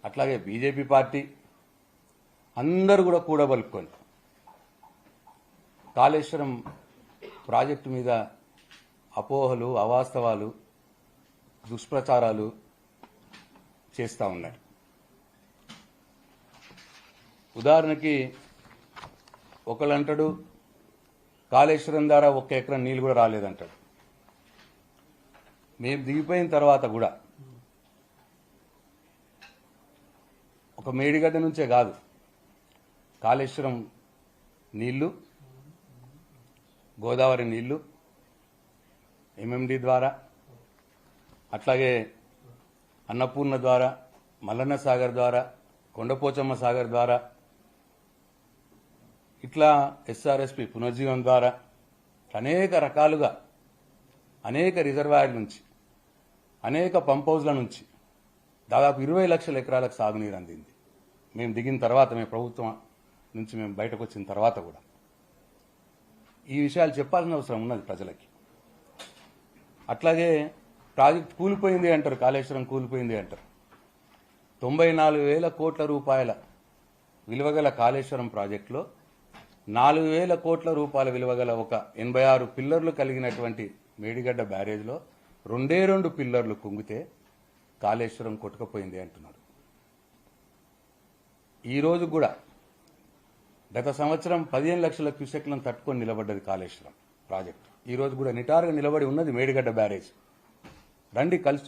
అట్లాగే BJP party అందరూ కూడా కూడబలుపుకొని కాళేశ్వరం ప్రాజెక్టు మీద అపోహలు, అవాస్తవాలు, దుష్ప్రచారాలు చేస్తూ ఉన్నాయి. ఉదాహరణకి ఒకళ్ళంటాడు కాళేశ్వరం ద్వారా 1 ఎకరం నీళ్ళు కూడా రాలేదంటాడు. మేము దిగిపోయిన తర్వాత కూడా ఒక మేడిగడ్డ నుంచే కాదు, కాళేశ్వరం నీళ్లు, గోదావరి నీళ్లు ఎంఎండి ద్వారా, అట్లాగే అన్నపూర్ణ ద్వారా, మల్లన్న సాగర్ ద్వారా, కొండపోచమ్మ సాగర్ ద్వారా, ఇట్లా ఎస్ఆర్ఎస్పి పునర్జీవం ద్వారా అనేక రకాలుగా అనేక రిజర్వాయర్ల నుంచి, అనేక పంప్ హౌజ్ల నుంచి దాదాపు 20 లక్షల ఎకరాలకు సాగునీరు అందింది. మేము దిగిన తర్వాత, మేము ప్రభుత్వం నుంచి మేము బయటకు వచ్చిన తర్వాత కూడా ఈ విషయాలు చెప్పాల్సిన అవసరం ఉన్నది ప్రజలకి. అట్లాగే ప్రాజెక్ట్ కూలిపోయింది అంటారు, కాళేశ్వరం కూలిపోయింది అంటారు. 94,000 కోట్ల రూపాయల విలువగల కాళేశ్వరం ప్రాజెక్టులో 4,000 కోట్ల రూపాయల విలువగల ఒక 86 పిల్లర్లు కలిగినటువంటి మేడిగడ్డ బ్యారేజ్లో 2 పిల్లర్లు కుంగితే కాళేశ్వరం కొట్టుకుపోయింది అంటున్నారు. ఈ రోజు కూడా గత సంవత్సరం 15 లక్షల క్యూసెక్లను తట్టుకొని నిలబడ్డది కాళేశ్వరం ప్రాజెక్టు. ఈ రోజు కూడా నిటారుగా నిలబడి ఉన్నది మేడిగడ్డ బ్యారేజ్. రండి కలిసి